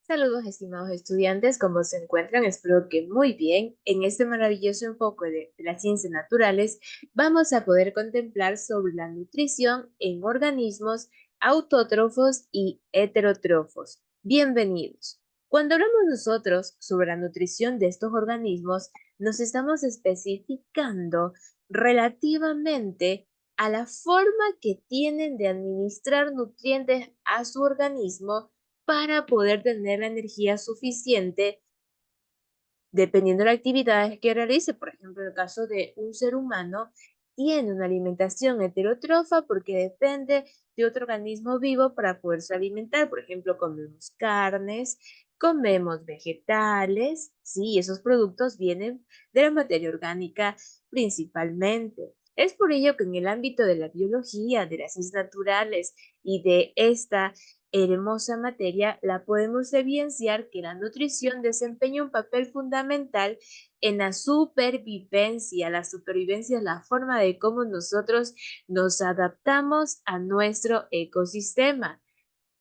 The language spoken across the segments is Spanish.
Saludos, estimados estudiantes, ¿cómo se encuentran? Espero que muy bien. En este maravilloso enfoque de las ciencias naturales, vamos a poder contemplar sobre la nutrición en organismos autótrofos y heterótrofos. Bienvenidos. Cuando hablamos nosotros sobre la nutrición de estos organismos, nos estamos especificando relativamente a la forma que tienen de administrar nutrientes a su organismo para poder tener la energía suficiente dependiendo de las actividades que realice. Por ejemplo, en el caso de un ser humano, tiene una alimentación heterótrofa porque depende de otro organismo vivo para poderse alimentar. Por ejemplo, comemos carnes, comemos vegetales, sí, esos productos vienen de la materia orgánica principalmente. Es por ello que en el ámbito de la biología, de las ciencias naturales y de esta hermosa materia, la podemos evidenciar que la nutrición desempeña un papel fundamental en la supervivencia. La supervivencia es la forma de cómo nosotros nos adaptamos a nuestro ecosistema,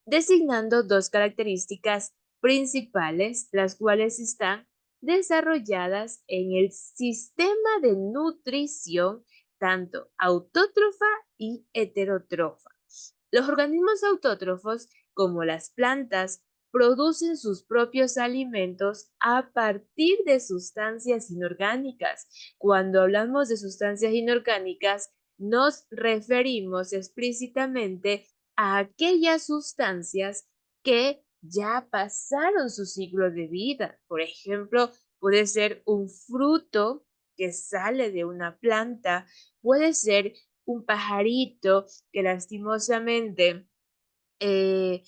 designando dos características principales, las cuales están desarrolladas en el sistema de nutrición, tanto autótrofa y heterótrofa. Los organismos autótrofos, como las plantas, producen sus propios alimentos a partir de sustancias inorgánicas. Cuando hablamos de sustancias inorgánicas, nos referimos explícitamente a aquellas sustancias que ya pasaron su ciclo de vida. Por ejemplo, puede ser un fruto que sale de una planta, puede ser un pajarito que lastimosamente eh,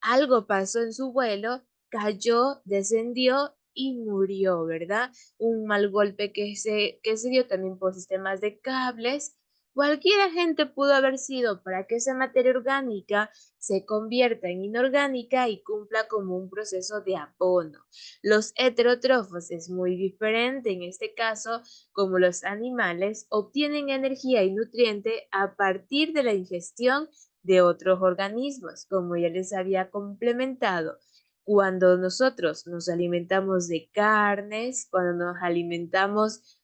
algo pasó en su vuelo, cayó, descendió y murió, ¿verdad? Un mal golpe que se dio también por sistemas de cables. Cualquier agente pudo haber sido para que esa materia orgánica se convierta en inorgánica y cumpla como un proceso de abono. Los heterótrofos es muy diferente. En este caso, como los animales, obtienen energía y nutriente a partir de la ingestión de otros organismos, como ya les había complementado. Cuando nosotros nos alimentamos de carnes, cuando nos alimentamos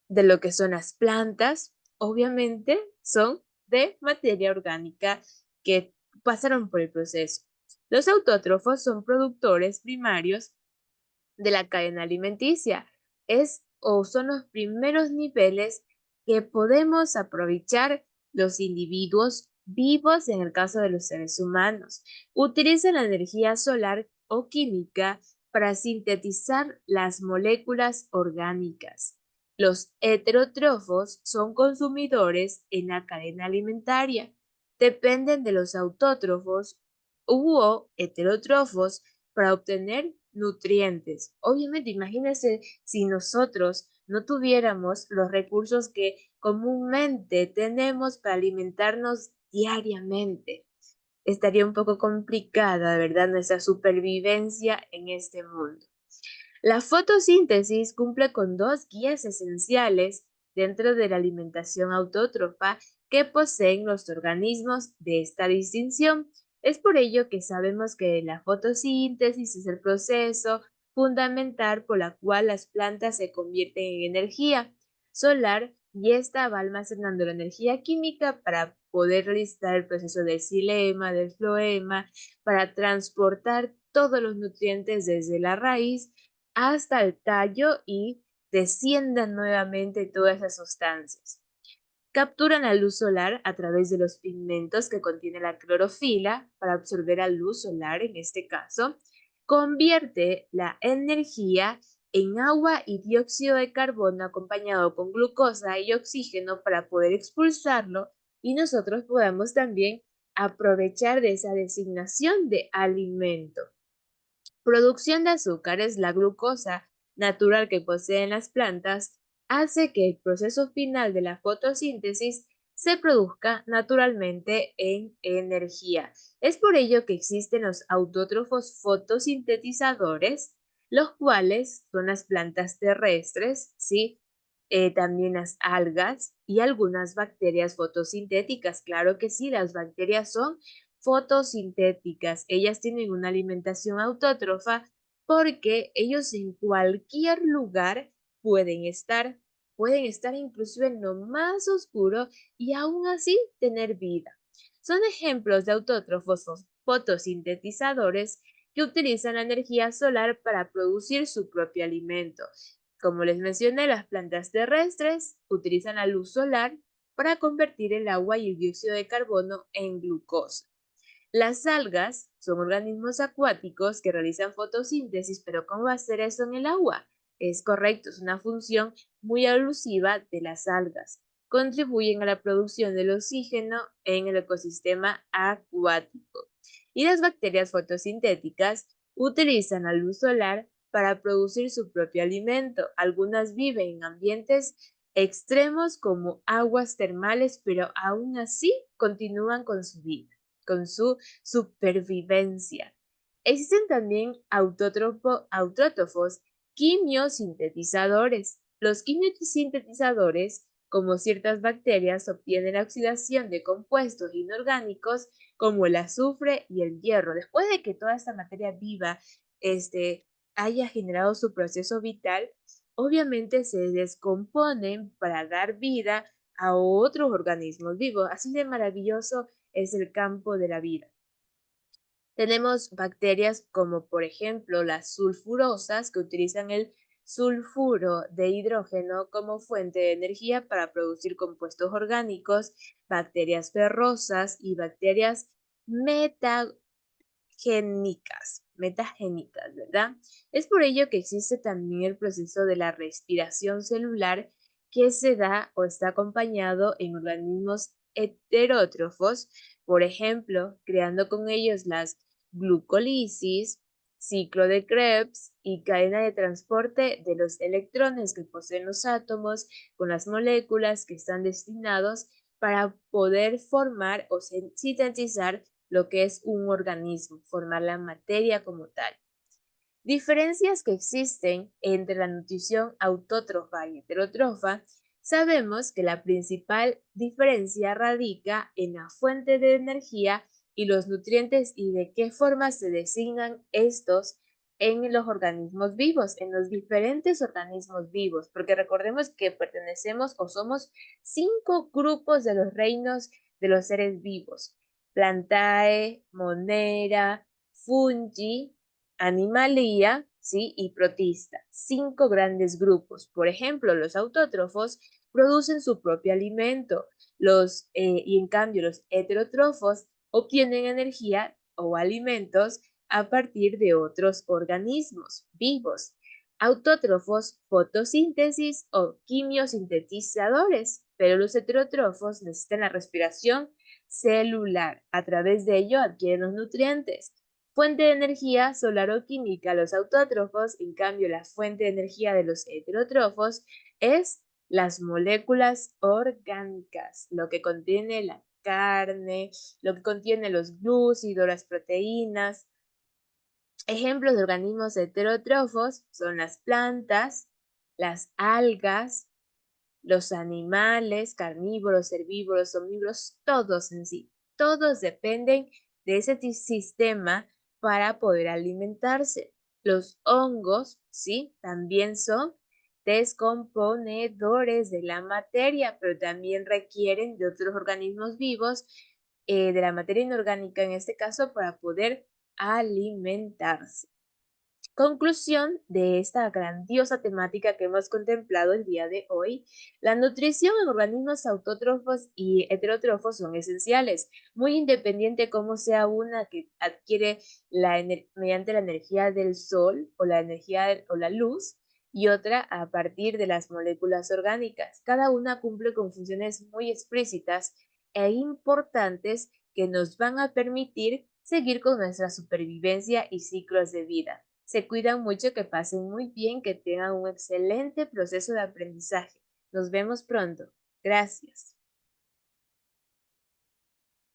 de lo que son las plantas, obviamente son de materia orgánica que pasaron por el proceso. Los autótrofos son productores primarios de la cadena alimenticia. Es o son los primeros niveles que podemos aprovechar los individuos vivos en el caso de los seres humanos. Utilizan la energía solar o química para sintetizar las moléculas orgánicas. Los heterótrofos son consumidores en la cadena alimentaria. Dependen de los autótrofos u heterótrofos para obtener nutrientes. Obviamente, imagínense si nosotros no tuviéramos los recursos que comúnmente tenemos para alimentarnos diariamente. Estaría un poco complicada, ¿verdad? Nuestra supervivencia en este mundo. La fotosíntesis cumple con dos guías esenciales dentro de la alimentación autótrofa que poseen los organismos de esta distinción. Es por ello que sabemos que la fotosíntesis es el proceso fundamental por la cual las plantas se convierten en energía solar y esta va almacenando la energía química para poder realizar el proceso del xilema, del floema, para transportar todos los nutrientes desde la raíz hasta el tallo y desciendan nuevamente todas esas sustancias. Capturan la luz solar a través de los pigmentos que contiene la clorofila para absorber la luz solar en este caso. Convierte la energía en agua y dióxido de carbono acompañado con glucosa y oxígeno para poder expulsarlo y nosotros podamos también aprovechar de esa designación de alimento. Producción de azúcares, la glucosa natural que poseen las plantas, hace que el proceso final de la fotosíntesis se produzca naturalmente en energía. Es por ello que existen los autótrofos fotosintetizadores, los cuales son las plantas terrestres, ¿sí? También las algas y algunas bacterias fotosintéticas. Claro que sí, las bacterias son fotosintéticas. Ellas tienen una alimentación autótrofa porque ellos en cualquier lugar pueden estar, pueden estar inclusive en lo más oscuro y aún así tener vida. Son ejemplos de autótrofos o fotosintetizadores que utilizan la energía solar para producir su propio alimento. Como les mencioné, las plantas terrestres utilizan la luz solar para convertir el agua y el dióxido de carbono en glucosa. Las algas son organismos acuáticos que realizan fotosíntesis, pero ¿cómo va a hacer eso en el agua? Es correcto, es una función muy alusiva de las algas. Contribuyen a la producción del oxígeno en el ecosistema acuático. Y las bacterias fotosintéticas utilizan la luz solar para producir su propio alimento. Algunas viven en ambientes extremos como aguas termales, pero aún así continúan con su vida, con su supervivencia. Existen también autótrofos quimiosintetizadores. Los quimiosintetizadores, como ciertas bacterias, obtienen la oxidación de compuestos inorgánicos como el azufre y el hierro. Después de que toda esta materia viva haya generado su proceso vital, obviamente se descomponen para dar vida a otros organismos vivos. Así de maravilloso es el campo de la vida. Tenemos bacterias como por ejemplo las sulfurosas que utilizan el sulfuro de hidrógeno como fuente de energía para producir compuestos orgánicos, bacterias ferrosas y bacterias metagénicas, ¿verdad? Es por ello que existe también el proceso de la respiración celular que se da o está acompañado en organismos heterótrofos, por ejemplo, creando con ellos las glucólisis, ciclo de Krebs y cadena de transporte de los electrones que poseen los átomos con las moléculas que están destinados para poder formar o sintetizar lo que es un organismo, formar la materia como tal. Diferencias que existen entre la nutrición autótrofa y heterótrofa. Sabemos que la principal diferencia radica en la fuente de energía y los nutrientes y de qué forma se designan estos en los organismos vivos, en los diferentes organismos vivos, porque recordemos que pertenecemos o somos 5 grupos de los reinos de los seres vivos: Plantae, Monera, Fungi, Animalia, ¿sí? Y Protista. 5 grandes grupos. Por ejemplo, los autótrofos producen su propio alimento. Y en cambio los heterótrofos obtienen energía o alimentos a partir de otros organismos vivos. Autótrofos, fotosíntesis o quimiosintetizadores, pero los heterótrofos necesitan la respiración celular. A través de ello adquieren los nutrientes. Fuente de energía solar o química, los autótrofos. En cambio, la fuente de energía de los heterótrofos es las moléculas orgánicas, lo que contiene la carne, lo que contiene los glúcidos, las proteínas. Ejemplos de organismos heterótrofos son las plantas, las algas, los animales, carnívoros, herbívoros, omnívoros, todos en sí. Todos dependen de ese sistema para poder alimentarse. Los hongos, ¿sí? También son descomponedores de la materia, pero también requieren de otros organismos vivos, de la materia inorgánica en este caso, para poder alimentarse. Conclusión de esta grandiosa temática que hemos contemplado el día de hoy: la nutrición en organismos autótrofos y heterótrofos son esenciales, muy independiente cómo sea una que adquiere mediante la energía del sol o la energía o la luz y otra a partir de las moléculas orgánicas. Cada una cumple con funciones muy explícitas e importantes que nos van a permitir seguir con nuestra supervivencia y ciclos de vida. Se cuidan mucho, que pasen muy bien, que tengan un excelente proceso de aprendizaje. Nos vemos pronto. Gracias.